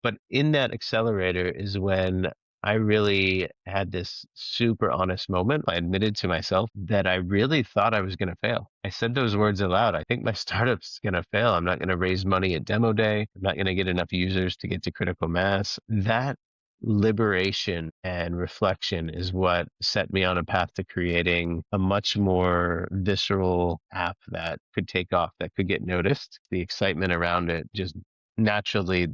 But in that accelerator is when I really had this super honest moment. I admitted to myself that I really thought I was going to fail. I said those words aloud. I think my startup's going to fail. I'm not going to raise money at demo day. I'm not going to get enough users to get to critical mass. That liberation and reflection is what set me on a path to creating a much more visceral app that could take off, that could get noticed. The excitement around it just naturally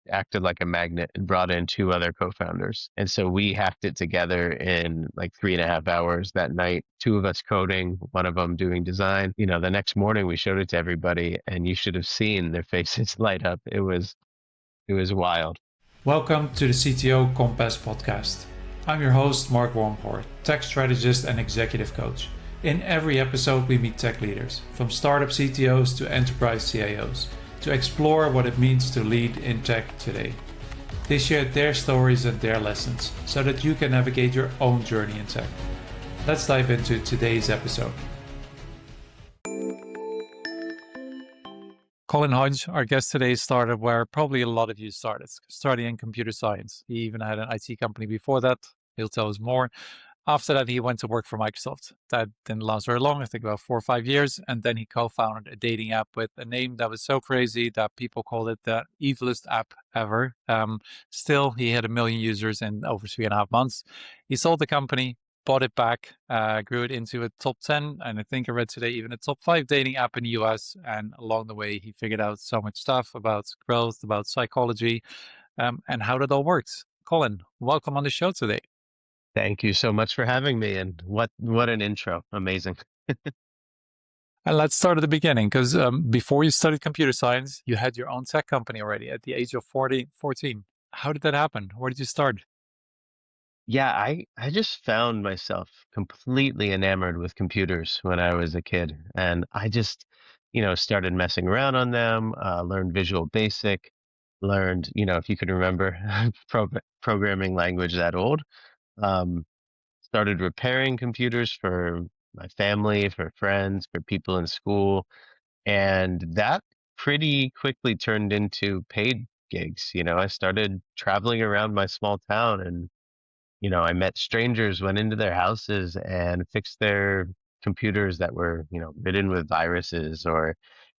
acted like a magnet and brought in two other co-founders. And so we hacked it together in like 3.5 hours that night, two of us coding, one of them doing design. The next morning we showed it to everybody and you should have seen their faces light up. It was wild. Welcome to the CTO Compass podcast. I'm your host, Mark Wormhoort, tech strategist and executive coach. In every episode, we meet tech leaders, from startup CTOs to enterprise CIOs, to explore what it means to lead in tech today. They share their stories and their lessons so that you can navigate your own journey in tech. Let's dive into today's episode. Colin Hodge, our guest today, started where probably a lot of you started, studying computer science. He even had an IT company before that. He'll tell us more. After that, he went to work for Microsoft. That didn't last very long, I think about 4 or 5 years. And then he co-founded a dating app with a name that was so crazy that people called it the evilest app ever. Still, he had 1 million users in over 3.5 months. He sold the company, bought it back, grew it into a top 10, and I think I read today even a top 5 dating app in the US. And along the way, he figured out so much stuff about growth, about psychology, and how that all works. Colin, welcome on the show today. Thank you so much for having me. And what an intro. Amazing. And let's start at the beginning, because before you studied computer science, you had your own tech company already at the age of 14. How did that happen? Where did you start? Yeah, I just found myself completely enamored with computers when I was a kid. And I just, started messing around on them, learned Visual Basic, learned, if you could remember programming language that old, um, started repairing computers for my family, for friends, for people in school. And that pretty quickly turned into paid gigs. I started traveling around my small town and I met strangers, went into their houses and fixed their computers that were, ridden with viruses or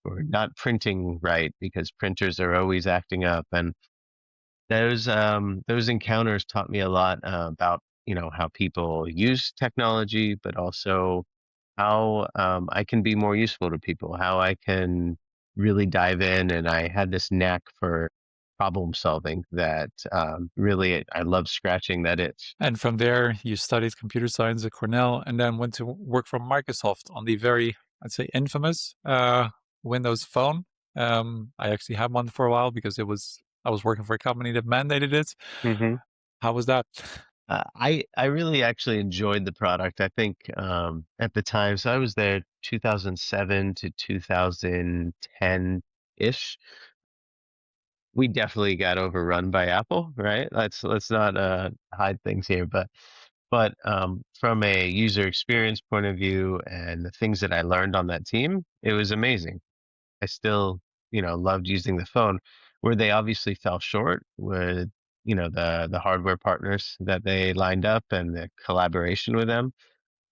not printing right because printers are always acting up. And those encounters taught me a lot about, how people use technology, but also how I can be more useful to people, how I can really dive in. And I had this knack for problem solving that really I love scratching that itch. And from there, you studied computer science at Cornell and then went to work for Microsoft on the very, I'd say, infamous Windows Phone. I actually had one for a while because I was working for a company that mandated it. hmm How was that? I really actually enjoyed the product. I think at the time, so I was there 2007 to 2010 ish. We definitely got overrun by Apple, right? Let's not hide things here, but from a user experience point of view and the things that I learned on that team, it was amazing. I still, loved using the phone. Where they obviously fell short with, the hardware partners that they lined up and the collaboration with them,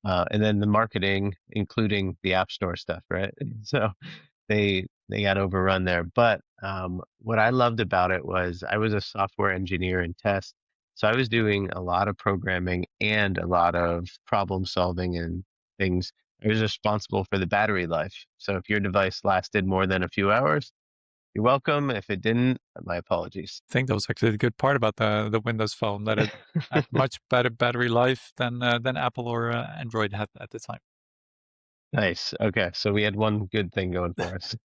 and then the marketing, including the App Store stuff, right? So they got overrun there. But what I loved about it was I was a software engineer in test, so I was doing a lot of programming and a lot of problem solving and things. I was responsible for the battery life. So if your device lasted more than a few hours, you're welcome. If it didn't, my apologies. I think that was actually the good part about the Windows Phone, that it had much better battery life than Apple or Android had at the time. Nice. Okay, so we had one good thing going for us.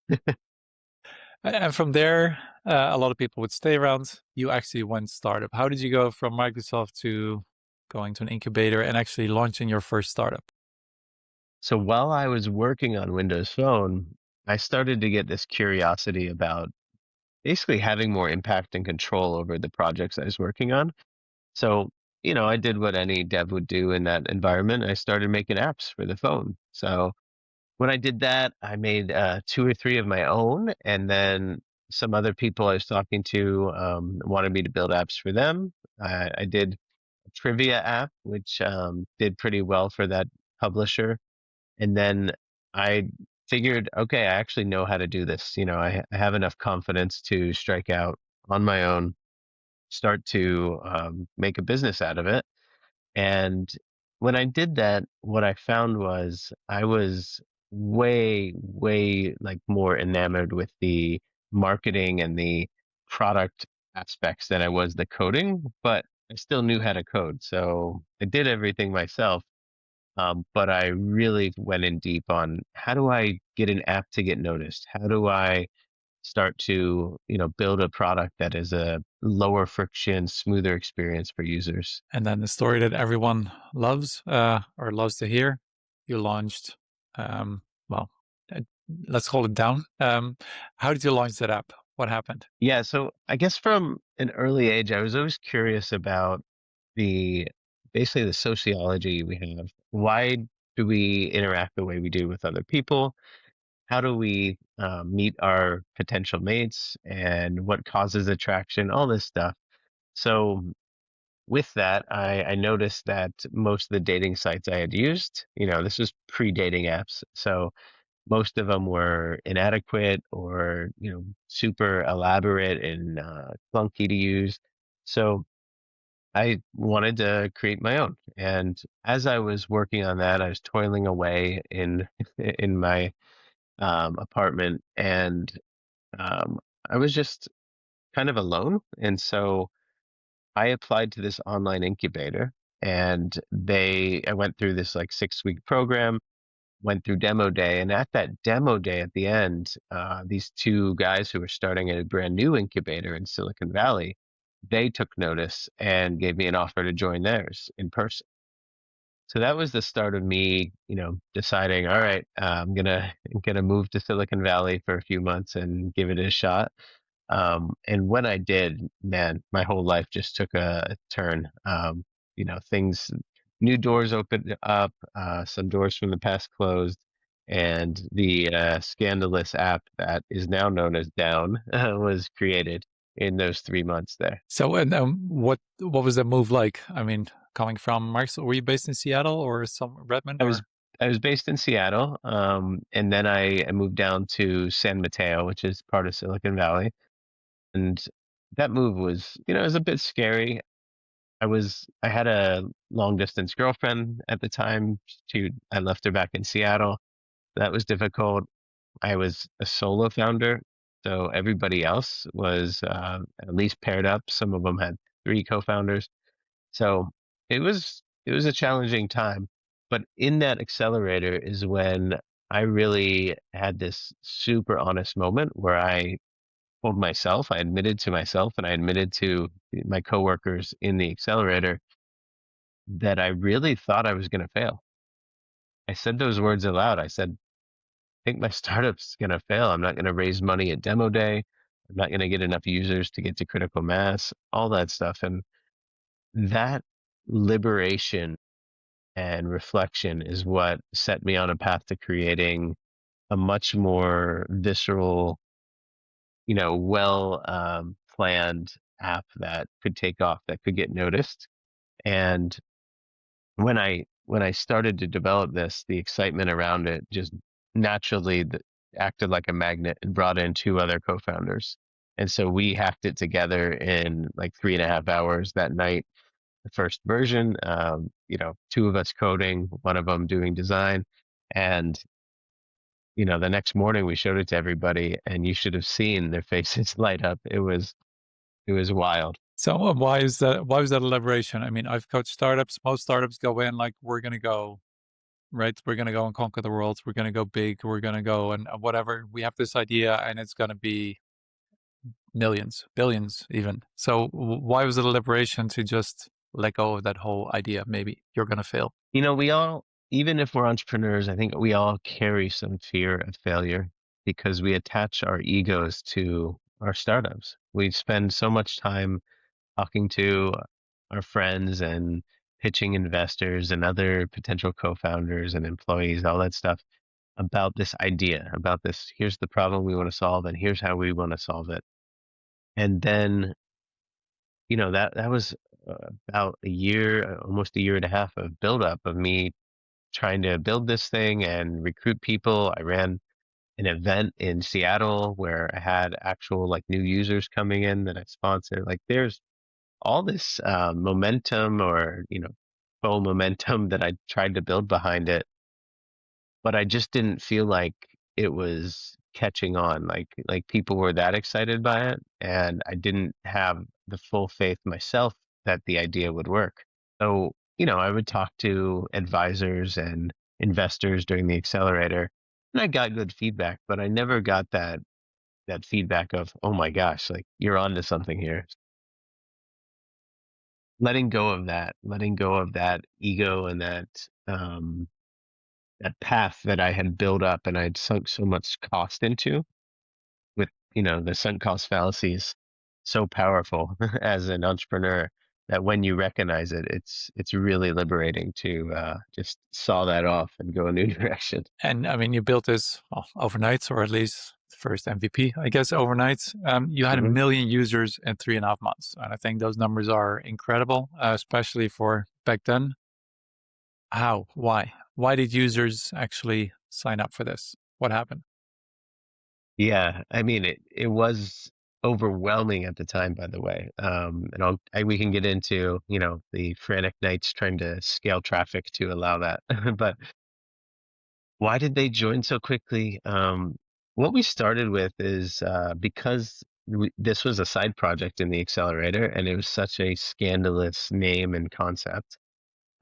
And from there, a lot of people would stay around. You actually went startup. How did you go from Microsoft to going to an incubator and actually launching your first startup? So while I was working on Windows Phone, I started to get this curiosity about basically having more impact and control over the projects I was working on. So, I did what any dev would do in that environment. I started making apps for the phone. So when I did that, I made 2 or 3 of my own. And then some other people I was talking to wanted me to build apps for them. I did a trivia app, which did pretty well for that publisher. And then I figured, okay, I actually know how to do this. I have enough confidence to strike out on my own, start to make a business out of it. And when I did that, what I found was I was way, way like more enamored with the marketing and the product aspects than I was the coding, but I still knew how to code. So I did everything myself. But I really went in deep on how do I get an app to get noticed? How do I start to, build a product that is a lower friction, smoother experience for users? And then the story that everyone loves or loves to hear, you launched, well, uh, let's hold it down. How did you launch that app? What happened? Yeah, so I guess from an early age, I was always curious about the basically the sociology we have. Why do we interact the way we do with other people? How do we meet our potential mates, and what causes attraction? All this stuff. So with that, I noticed that most of the dating sites I had used, this was pre-dating apps. So most of them were inadequate or, super elaborate and clunky to use. So I wanted to create my own. And as I was working on that, I was toiling away in in my apartment, and um, I was just kind of alone. And so I applied to this online incubator, and I went through this like 6-week program, went through demo day. And at that demo day at the end, these two guys who were starting a brand new incubator in Silicon Valley, they took notice and gave me an offer to join theirs in person. So that was the start of me, deciding, all right, I'm gonna move to Silicon Valley for a few months and give it a shot. And when I did, man, my whole life just took a turn. Things, new doors opened up, some doors from the past closed, and the scandalous app that is now known as Down was created in those 3 months there. So, and what was that move like? I mean, coming from Microsoft, were you based in Seattle or some Redmond I was or? I was based in Seattle, and then I moved down to San Mateo, which is part of Silicon Valley, and that move was, it was a bit scary. I had a long distance girlfriend at the time. I left her back in Seattle. That was difficult. I was a solo founder, so everybody else was at least paired up. Some of them had three co-founders. So it was a challenging time. But in that accelerator is when I really had this super honest moment where I admitted to myself, and I admitted to my coworkers in the accelerator that I really thought I was going to fail. I said those words aloud. I said, I think my startup's going to fail. I'm not going to raise money at demo day. I'm not going to get enough users to get to critical mass, all that stuff. And that liberation and reflection is what set me on a path to creating a much more visceral, well planned app that could take off, that could get noticed. And when I started to develop this, the excitement around it just naturally acted like a magnet and brought in two other co-founders. And so we hacked it together in like 3.5 hours that night. The first version, two of us coding, one of them doing design, and the next morning we showed it to everybody, and you should have seen their faces light up. It was wild. So why is that? Why was that a liberation? I mean, I've coached startups. Most startups go in like we're going to go right. We're going to go and conquer the world. We're going to go big. We're going to go and whatever. We have this idea, and it's going to be millions, billions, even. So why was it a liberation to just let go of that whole idea? Maybe you're going to fail. We all, even if we're entrepreneurs, I think we all carry some fear of failure because we attach our egos to our startups. We spend so much time talking to our friends and pitching investors and other potential co-founders and employees, all that stuff. about this idea, about this, here's the problem we want to solve, and here's how we want to solve it. And then, that was about a year, almost a year and a half of buildup of me trying to build this thing and recruit people. I ran an event in Seattle where I had actual like new users coming in that I sponsored. Like there's all this momentum or, full momentum that I tried to build behind it, but I just didn't feel like it was catching on. Like people were that excited by it, and I didn't have the full faith myself that the idea would work. So, I would talk to advisors and investors during the accelerator, and I got good feedback, but I never got that feedback of, oh my gosh, like you're onto something here. Letting go of that ego and that path that I had built up and I'd sunk so much cost into with, the sunk cost fallacy is so powerful as an entrepreneur that when you recognize it, it's really liberating to just saw that off and go a new direction. And I mean, you built this well, overnight, or at least the first MVP, I guess, overnight. You had a hmm million users in 3.5 months. And I think those numbers are incredible, especially for back then. How? Why? Why did users actually sign up for this? What happened? Yeah, I mean it was overwhelming at the time, by the way. And we can get into, the frantic nights trying to scale traffic to allow that. But why did they join so quickly? What we started with is because this was a side project in the accelerator, and it was such a scandalous name and concept.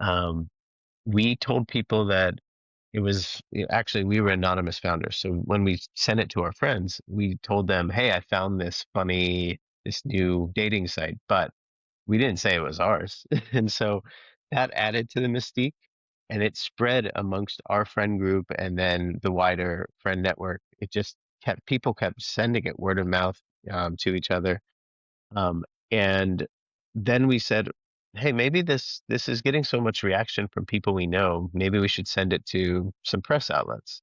Um, we told people that it was actually we were anonymous founders. So when we sent it to our friends, we told them, "Hey, I found this new dating site," but we didn't say it was ours. And so that added to the mystique and it spread amongst our friend group and then the wider friend network. It just people kept sending it word of mouth to each other. Um, and then we said, hey, maybe this is getting so much reaction from people we know. Maybe we should send it to some press outlets.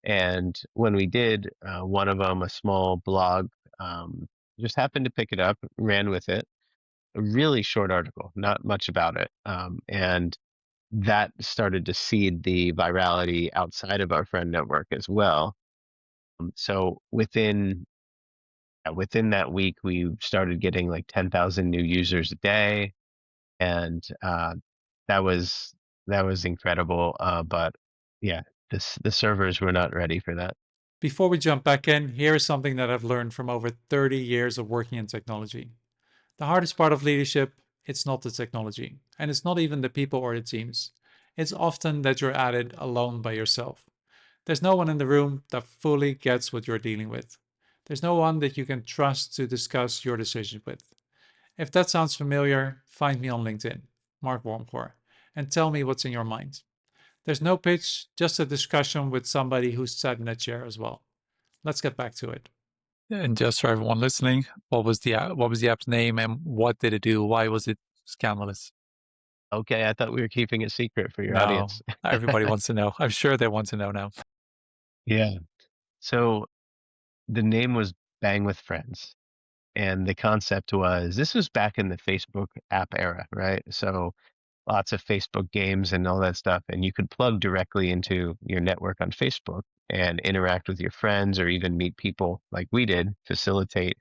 And when we did, one of them, a small blog, just happened to pick it up, ran with it. A really short article, not much about it. And that started to seed the virality outside of our friend network as well. So within that week, we started getting like 10,000 new users a day, and that was that was incredible. But yeah, the servers were not ready for that. Before we jump back in, here is something that I've learned from over 30 years of working in technology. The hardest part of leadership, it's not the technology, and it's not even the people or the teams. It's often that you're at it alone by yourself. There's no one in the room that fully gets what you're dealing with. There's no one that you can trust to discuss your decisions with. If that sounds familiar, find me on LinkedIn, Mark Wormcore, and tell me what's in your mind. There's no pitch, just a discussion with somebody who's sat in a chair as well. Let's get back to it. And just for everyone listening, what was the app's name and what did it do? Why was it scandalous? Okay, I thought we were keeping it secret for your No, audience. everybody wants to know. I'm sure they want to know now. Yeah. So the name was Bang with Friends. And the concept was this was back in the Facebook app era, right? So lots of Facebook games and all that stuff. And you could plug directly into your network on Facebook and interact with your friends or even meet people like we did, facilitate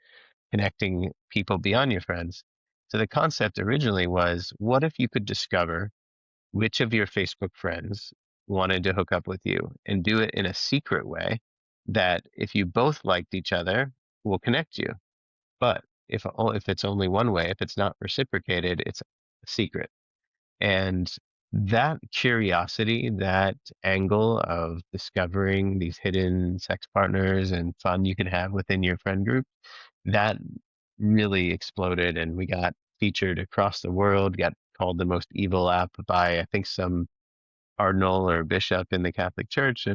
connecting people beyond your friends. So the concept originally was what if you could discover which of your Facebook friends wanted to hook up with you and do it in a secret way that if you both liked each other, will connect you. But if it's only one way, if it's not reciprocated, it's a secret. And that curiosity, that angle of discovering these hidden sex partners and fun you can have within your friend group, that really exploded. And we got featured across the world, got called the most evil app by, I think, some cardinal or bishop in the Catholic Church.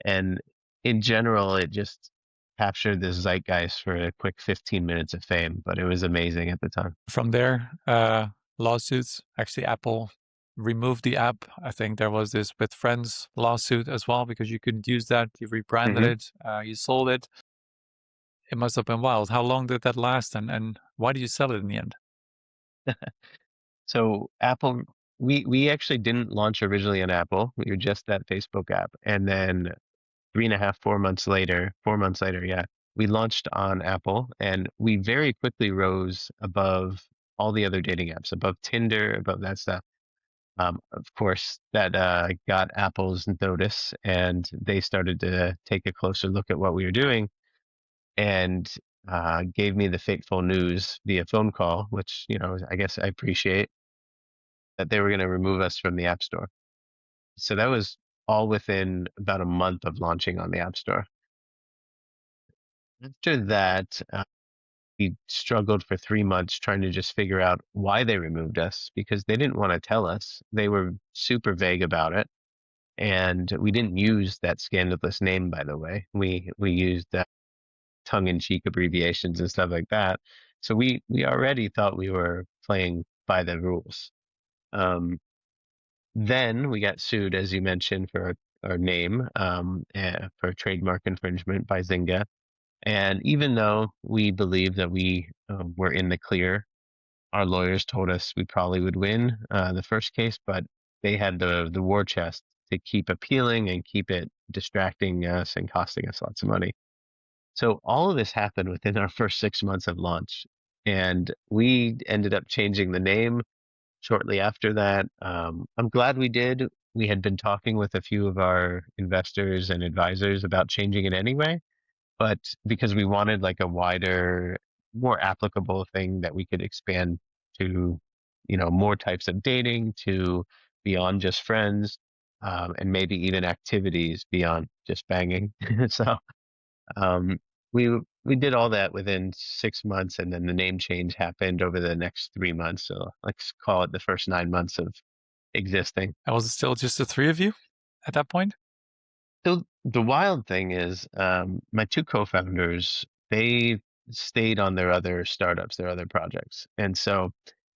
And in general, it just captured this zeitgeist for a quick 15 minutes of fame, but it was amazing at the time. From there, lawsuits, actually Apple removed the app. I think there was this with friends lawsuit as well because you couldn't use that. You rebranded Hmm. it, you sold it. It must have been wild. How long did that last, and why did you sell it in the end? So Apple, we actually didn't launch originally on Apple. We were just that Facebook app, and then 3.5, 4 months later, 4 months later, yeah, we launched on Apple, and we very quickly rose above all the other dating apps, above Tinder, above that stuff. Of course, that got Apple's notice, and they started to take a closer look at what we were doing, and gave me the fateful news via phone call, which I guess I appreciate that they were going to remove us from the App Store. So that was all within about a month of launching on the App Store. After that, we struggled for 3 months trying to just figure out why they removed us because they didn't want to tell us. They were super vague about it. And we didn't use that scandalous name, by the way. We used tongue-in-cheek abbreviations and stuff like that. So we already thought we were playing by the rules. Um, then we got sued, as you mentioned, for our name for trademark infringement by Zynga. And even though we believed that we were in the clear, our lawyers told us we probably would win the first case, but they had the war chest to keep appealing and keep it distracting us and costing us lots of money. So all of this happened within our first 6 months of launch, and we ended up changing the name shortly after that. I'm glad we did. We had been talking with a few of our investors and advisors about changing it anyway, but because we wanted like a wider, more applicable thing that we could expand to, more types of dating, to beyond just friends, and maybe even activities beyond just banging. So um, we did all that within 6 months, and then the name change happened over the next 3 months. So let's call it the first 9 months of existing. And was it still just the three of you at that point? So the wild thing is, my two co-founders, they stayed on their other startups, their other projects. And so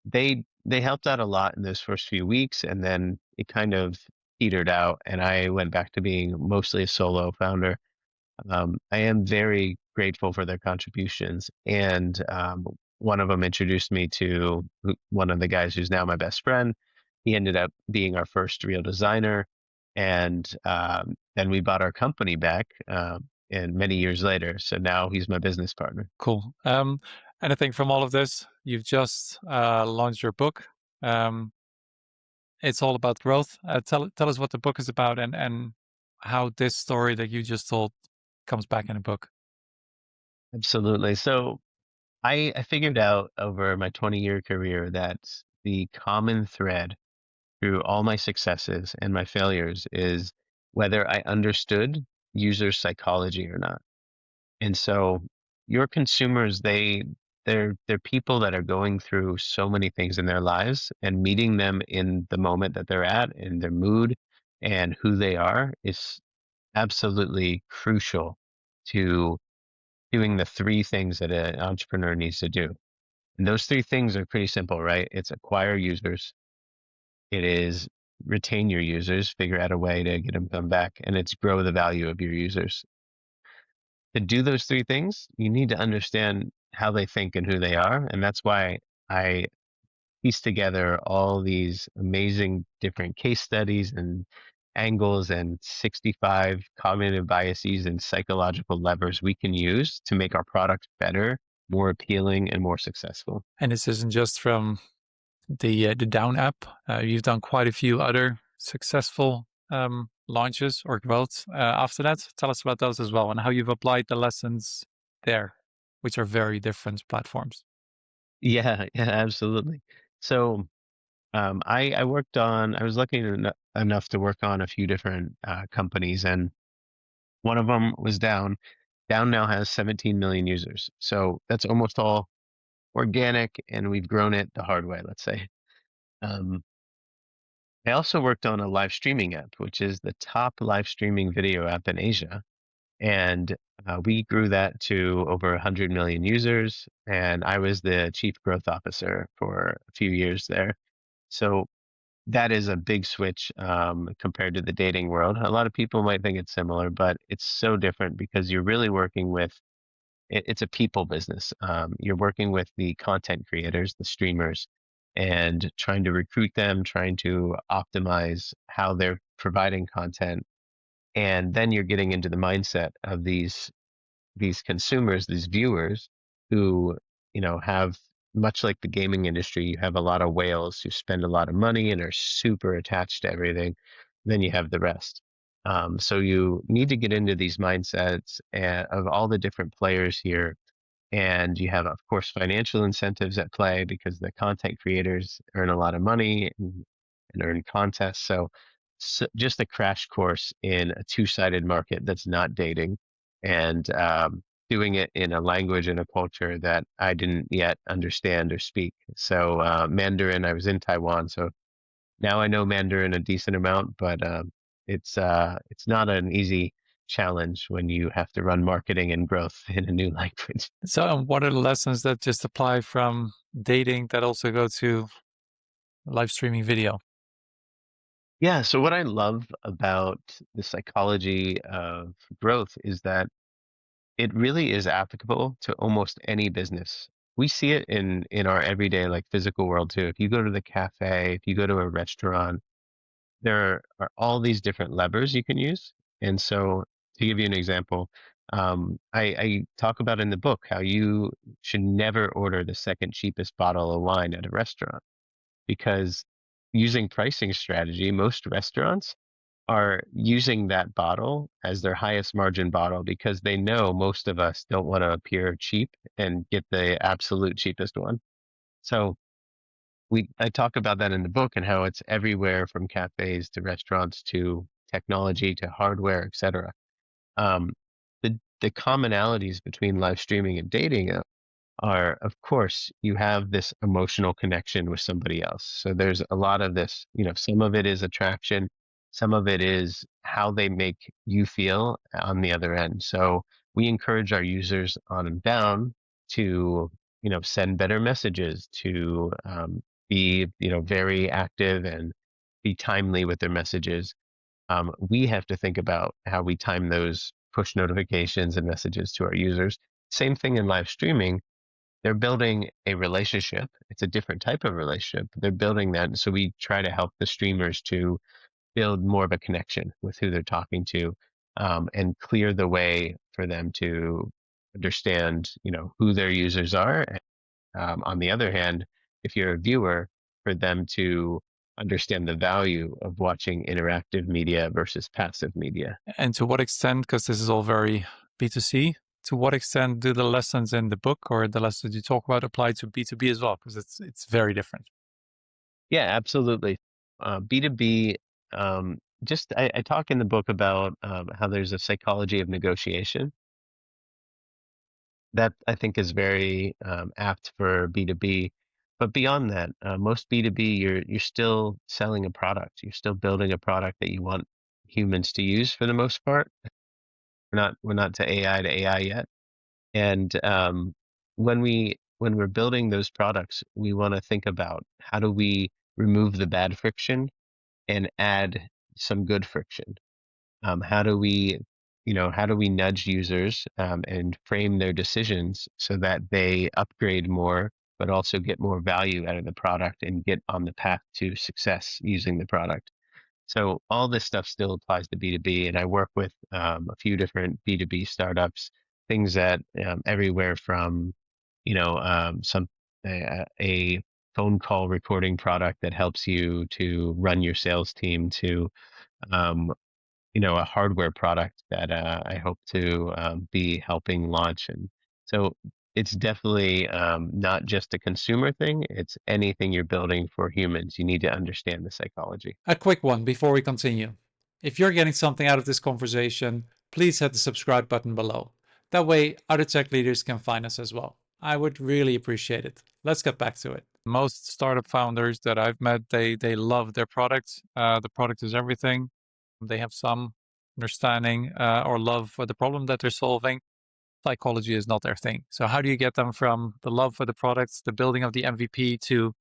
they helped out a lot in those first few weeks, and then it kind of petered out, and I went back to being mostly a solo founder. I am very grateful for their contributions, and one of them introduced me to one of the guys who's now my best friend. He ended up being our first real designer, and then we bought our company back, and many years later. So now he's my business partner. Cool. And I think from all of this, you've just launched your book. Um, it's all about growth. Tell us what the book is about and how this story that you just told comes back in a book. Absolutely. So I figured out over my 20-year career that the common thread through all my successes and my failures is whether I understood user psychology or not. And so your consumers, they're people that are going through so many things in their lives, and meeting them in the moment that they're at, in their mood and who they are is absolutely crucial to doing the three things that an entrepreneur needs to do. And those three things are pretty simple, right? It's acquire users, it is retain your users, figure out a way to get them to come back, and it's grow the value of your users. To do those three things, you need to understand how they think and who they are. And that's why I piece together all these amazing different case studies and angles and 65 cognitive biases and psychological levers we can use to make our product better, more appealing, and more successful. And this isn't just from the Down app. You've done quite a few other successful launches or growths after that. Tell us about those as well and how you've applied the lessons there, which are very different platforms. Yeah, yeah, absolutely. So I was lucky enough to work on a few different companies, and one of them was Down. Down now has 17 million users. So that's almost all organic, and we've grown it the hard way, let's say. Um, I also worked on a live streaming app, which is the top live streaming video app in Asia. And we grew that to over 100 million users. And I was the chief growth officer for a few years there. So that is a big switch compared to the dating world. A lot of people might think it's similar, but it's so different because you're really working with it's a people business. You're working with the content creators, the streamers, and trying to recruit them, trying to optimize how they're providing content. And then you're getting into the mindset of these consumers, these viewers who, have much like the gaming industry, you have a lot of whales who spend a lot of money and are super attached to everything. Then you have the rest. So you need to get into these mindsets of all the different players here, and you have, of course, financial incentives at play because the content creators earn a lot of money and earn contests. So just a crash course in a two-sided market that's not dating, and doing it in a language and a culture that I didn't yet understand or speak. So Mandarin, I was in Taiwan, so now I know Mandarin a decent amount, but it's not an easy challenge when you have to run marketing and growth in a new language. So, what are the lessons that just apply from dating that also go to live streaming video? Yeah, so what I love about the psychology of growth is that it really is applicable to almost any business. We see it in our everyday like physical world too. If you go to the cafe, if you go to a restaurant, there are all these different levers you can use. And so, to give you an example, I talk about in the book how you should never order the second cheapest bottle of wine at a restaurant, because using pricing strategy, most restaurants are using that bottle as their highest margin bottle because they know most of us don't want to appear cheap and get the absolute cheapest one. So I talk about that in the book and how it's everywhere from cafes to restaurants to technology to hardware, etc. Um, the commonalities between live streaming and dating are, of course, you have this emotional connection with somebody else. So there's a lot of this, some of it is attraction, some of it is how they make you feel on the other end. So we encourage our users on and down to, send better messages, to be, very active and be timely with their messages. We have to think about how we time those push notifications and messages to our users. Same thing in live streaming. They're building a relationship. It's a different type of relationship. They're building that. So we try to help the streamers to build more of a connection with who they're talking to, and clear the way for them to understand, who their users are. On the other hand, if you're a viewer, for them to understand the value of watching interactive media versus passive media. And to what extent, because this is all very B2C, to what extent do the lessons in the book or the lessons you talk about apply to B2B as well? Because it's very different. Yeah, absolutely. B2B, just I talk in the book about how there's a psychology of negotiation that I think is very apt for B2B. But beyond that, most B2B, you're still selling a product. You're still building a product that you want humans to use for the most part. We're not to AI yet. And when we're building those products, we want to think about how do we remove the bad friction and add some good friction. How do we, how do we nudge users and frame their decisions so that they upgrade more, but also get more value out of the product and get on the path to success using the product? So all this stuff still applies to B2B, and I work with a few different B2B startups, things that everywhere from, some a phone call recording product that helps you to run your sales team to, um, a hardware product that I hope to be helping launch. And so it's definitely not just a consumer thing. It's anything you're building for humans. You need to understand the psychology. A quick one before we continue. If you're getting something out of this conversation, please hit the subscribe button below. That way, other tech leaders can find us as well. I would really appreciate it. Let's get back to it. Most startup founders that I've met, they love their product. The product is everything. They have some understanding or love for the problem that they're solving. Psychology is not their thing. So how do you get them from the love for the products, the building of the MVP, to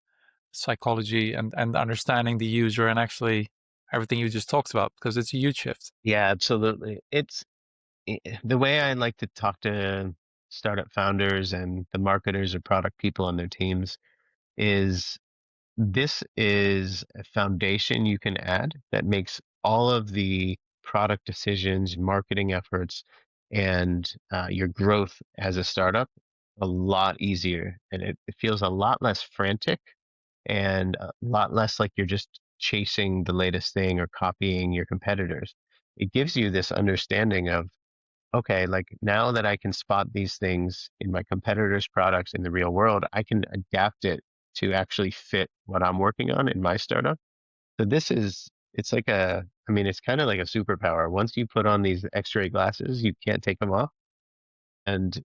psychology and understanding the user and actually everything you just talked about, because it's a huge shift. Yeah, absolutely. The way I like to talk to startup founders and the marketers or product people on their teams is this is a foundation you can add that makes all of the product decisions, marketing efforts, and your growth as a startup a lot easier. And it feels a lot less frantic and a lot less like you're just chasing the latest thing or copying your competitors. It gives you this understanding of, okay, like now that I can spot these things in my competitors' products in the real world, I can adapt it to actually fit what I'm working on in my startup. So it's like I mean, it's kind of like a superpower. Once you put on these X-ray glasses, you can't take them off. And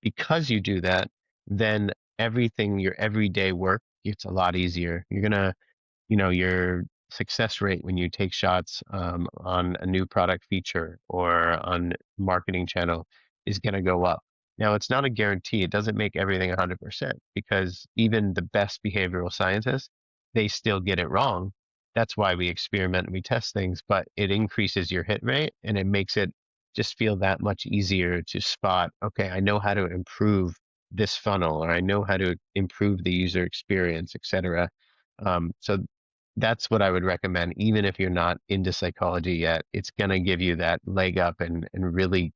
because you do that, then everything, your everyday work gets a lot easier. Your success rate when you take shots on a new product feature or on marketing channel is going to go up. Now, it's not a guarantee. It doesn't make everything 100% because even the best behavioral scientists, they still get it wrong. That's why we experiment and we test things, but it increases your hit rate and it makes it just feel that much easier to spot, okay, I know how to improve this funnel or I know how to improve the user experience, etc. So that's what I would recommend, even if you're not into psychology yet. It's going to give you that leg up and really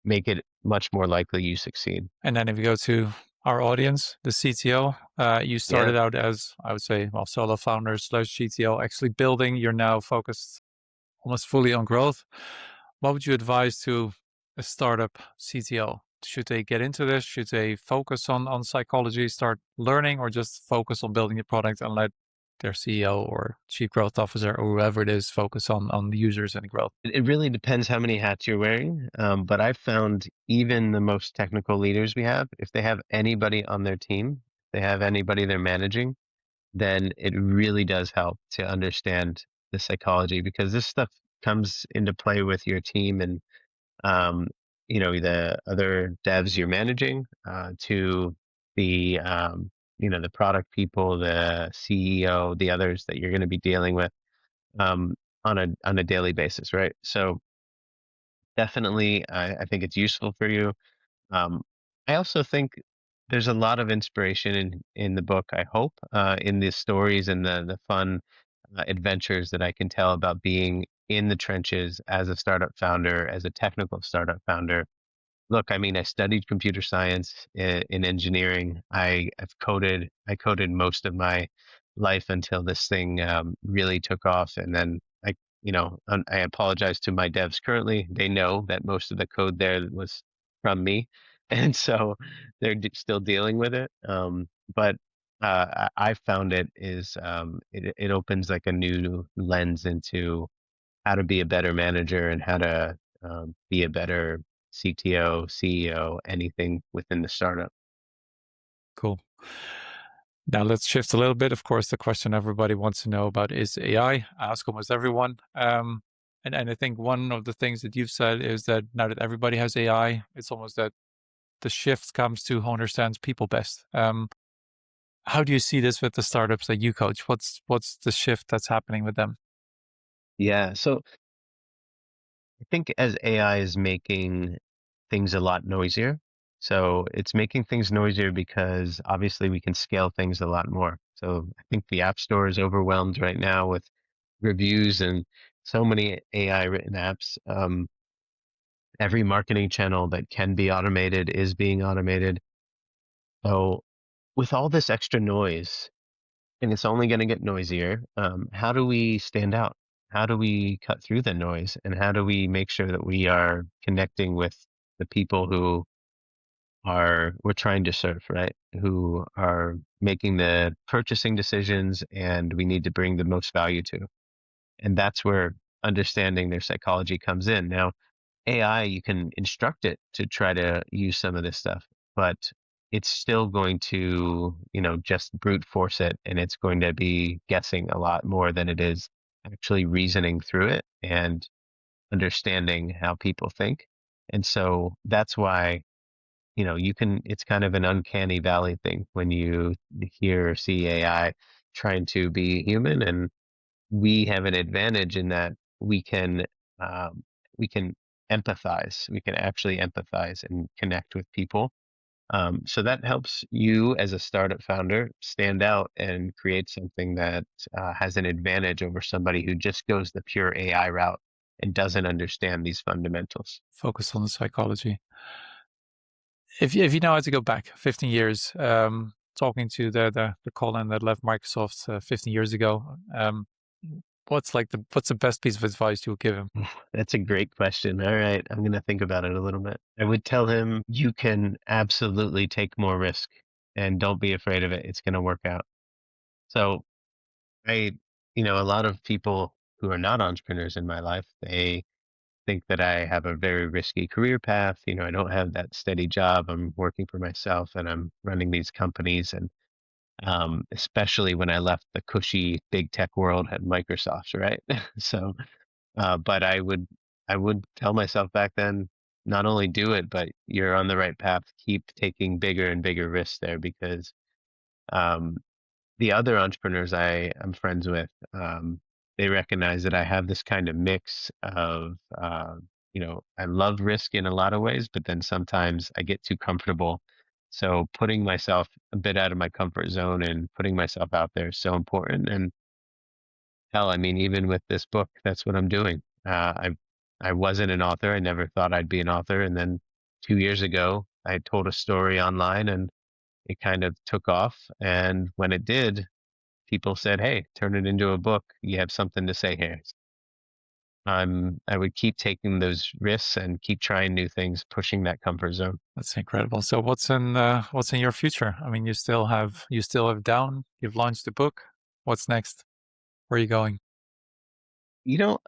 make it much more likely you succeed. And then if you go to our audience, the CTO, you Yeah. started out as, I would say, well, solo founder slash CTO, actually building. You're now focused almost fully on growth. What would you advise to a startup CTO? Should they get into this? Should they focus on psychology, start learning, or just focus on building a product and let their CEO or chief growth officer or whoever it is focus on the users and growth? It really depends how many hats you're wearing. But I've found even the most technical leaders we have, if they have anybody on their team, they have anybody they're managing, then it really does help to understand the psychology because this stuff comes into play with your team and um, the other devs you're managing to the the product people, the CEO, the others that you're going to be dealing with um, on a daily basis, right? So definitely, I think it's useful for you. Um, I also think there's a lot of inspiration in the book. I hope in the stories and the fun adventures that I can tell about being in the trenches as a startup founder, as a technical startup founder. Look, I mean, I studied computer science in engineering. I coded most of my life until this thing really took off. And then I apologize to my devs currently. They know that most of the code there was from me. And so they're still dealing with it. But I found it opens like a new lens into how to be a better manager and how to be a better CTO, CEO, anything within the startup. Cool. Now let's shift a little bit. Of course, the question everybody wants to know about is AI. I ask almost everyone. And I think one of the things that you've said is that now that everybody has AI, it's almost that the shift comes to who understands people best. How do you see this with the startups that you coach? What's the shift that's happening with them? Yeah. So I think as AI is making things a lot noisier, so it's making things noisier because obviously we can scale things a lot more. So I think the App Store is overwhelmed right now with reviews and so many AI written apps. Every marketing channel that can be automated is being automated. So with all this extra noise, and it's only going to get noisier, how do we stand out? How do we cut through the noise? And how do we make sure that we are connecting with the people who we're trying to serve, right? Who are making the purchasing decisions and we need to bring the most value to. And that's where understanding their psychology comes in. Now, AI, you can instruct it to try to use some of this stuff, but it's still going to, just brute force it and it's going to be guessing a lot more than it is actually reasoning through it and understanding how people think. And so that's why you can, it's kind of an uncanny valley thing when you hear or see AI trying to be human. And we have an advantage in that um, we can empathize. We can actually empathize and connect with people. So that helps you as a startup founder stand out and create something that has an advantage over somebody who just goes the pure AI route and doesn't understand these fundamentals. Focus on the psychology. If you now had to go back 15 years, talking to the Colin that left Microsoft 15 years ago, what's the best piece of advice you would give him? That's a great question. All right, I'm going to think about it a little bit. I would tell him you can absolutely take more risk and don't be afraid of it. It's going to work out. So I, a lot of people who are not entrepreneurs in my life, they think that I have a very risky career path. I don't have that steady job. I'm working for myself and I'm running these companies. And especially when I left the cushy big tech world at Microsoft, right? So, but I would tell myself back then, not only do it, but you're on the right path. Keep taking bigger and bigger risks there because um, the other entrepreneurs I'm friends with, they recognize that I have this kind of mix of, I love risk in a lot of ways, but then sometimes I get too comfortable. So putting myself a bit out of my comfort zone and putting myself out there is so important. And hell, I mean, even with this book, that's what I'm doing. I wasn't an author. I never thought I'd be an author. And then 2 years ago, I told a story online and it kind of took off. And when it did, people said, "Hey, turn it into a book. You have something to say here." I would keep taking those risks and keep trying new things, pushing that comfort zone. That's incredible. So what's in your future? I mean, you still have down. You've launched the book. What's next? Where are you going?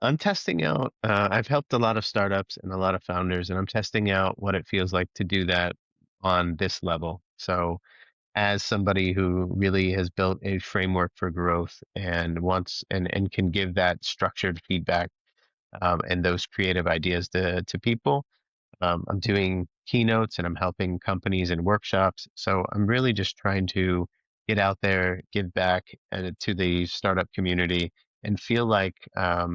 I'm testing out. I've helped a lot of startups and a lot of founders, and I'm testing out what it feels like to do that on this level. So, as somebody who really has built a framework for growth and wants and can give that structured feedback and those creative ideas to people, I'm doing keynotes and I'm helping companies and workshops. So I'm really just trying to get out there, give back to the startup community, and feel like I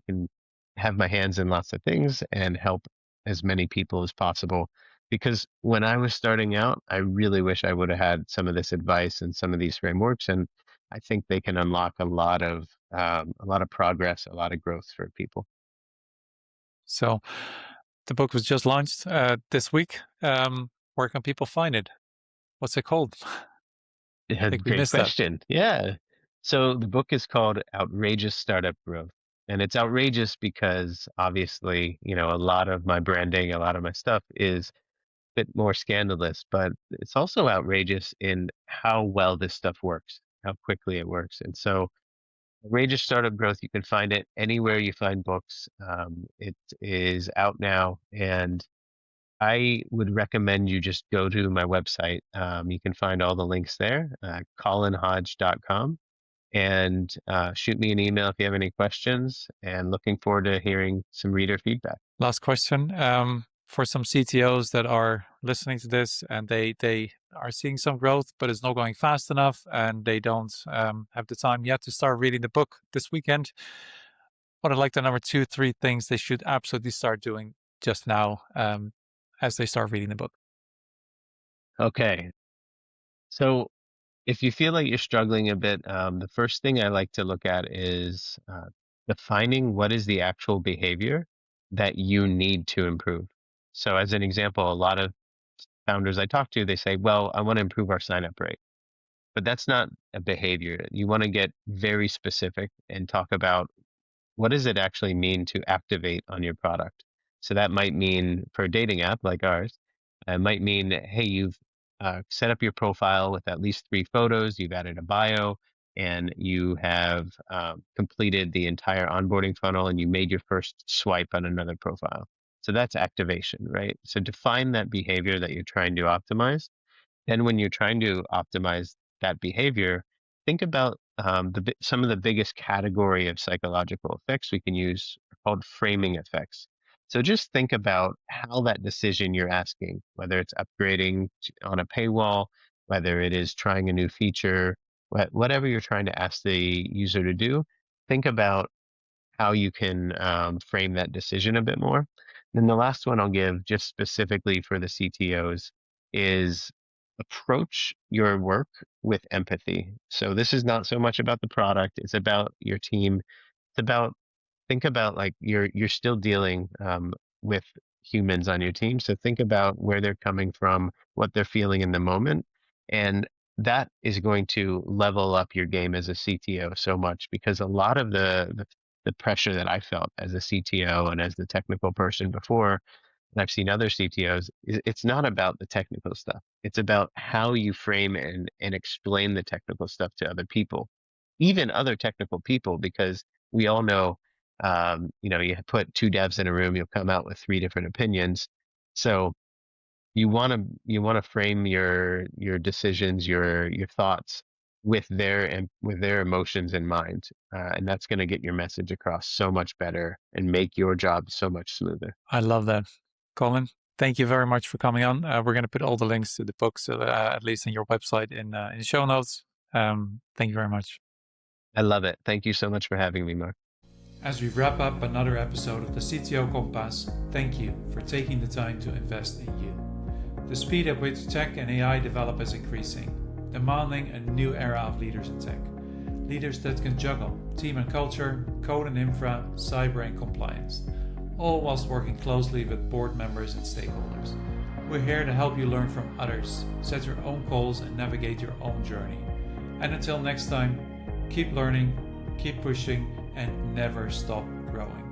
can have my hands in lots of things and help as many people as possible. Because when I was starting out, I really wish I would have had some of this advice and some of these frameworks, and I think they can unlock a lot of progress, a lot of growth for people. So the book was just launched this week. Where can people find it? What's it called? I Yeah, think we great missed that. question. Yeah. So the book is called Outrageous Startup Growth. And it's outrageous because obviously, a lot of my branding, a lot of my stuff is a bit more scandalous, but it's also outrageous in how well this stuff works, how quickly it works. And so Outrageous Startup Growth, you can find it anywhere you find books. It is out now, and I would recommend you just go to my website. You can find all the links there, colinhodge.com, and shoot me an email if you have any questions. And looking forward to hearing some reader feedback. Last question. For some CTOs that are listening to this and they are seeing some growth, but it's not going fast enough, and they don't have the time yet to start reading the book this weekend. What are like the number two, three things they should absolutely start doing just now as they start reading the book? Okay, so if you feel like you're struggling a bit, the first thing I like to look at is defining what is the actual behavior that you need to improve. So, as an example, a lot of founders I talk to, they say, "Well, I want to improve our sign up rate." But that's not a behavior. You want to get very specific and talk about what does it actually mean to activate on your product. So that might mean for a dating app like ours, it might mean, hey, you've set up your profile with at least 3 photos, you've added a bio, and you have completed the entire onboarding funnel and you made your first swipe on another profile. So that's activation, right? So define that behavior that you're trying to optimize. Then when you're trying to optimize that behavior, think about some of the biggest category of psychological effects we can use are called framing effects. So just think about how that decision you're asking, whether it's upgrading on a paywall, whether it is trying a new feature, whatever you're trying to ask the user to do, think about how you can frame that decision a bit more. Then the last one I'll give, just specifically for the CTOs, is approach your work with empathy. So this is not so much about the product; it's about your team. It's about think about like you're still dealing with humans on your team. So think about where they're coming from, what they're feeling in the moment, and that is going to level up your game as a CTO so much because a lot of the pressure that I felt as a CTO and as the technical person before, and I've seen other CTOs, it's not about the technical stuff. It's about how you frame and explain the technical stuff to other people, even other technical people, because we all know, you put two devs in a room, you'll come out with three different opinions. So you want to frame your decisions, your thoughts with their emotions in mind, and that's going to get your message across so much better and make your job so much smoother. I love that. Colin, thank you very much for coming on. We're going to put all the links to the books, at least on your website, in the show notes. Thank you very much. I love it. Thank you so much for having me, Mark. As we wrap up another episode of the CTO Compass, thank you for taking the time to invest in you. The speed at which tech and AI develop is increasing, demanding a new era of leaders in tech. Leaders that can juggle team and culture, code and infra, cyber and compliance, all whilst working closely with board members and stakeholders. We're here to help you learn from others, set your own goals and navigate your own journey. And until next time, keep learning, keep pushing, and never stop growing.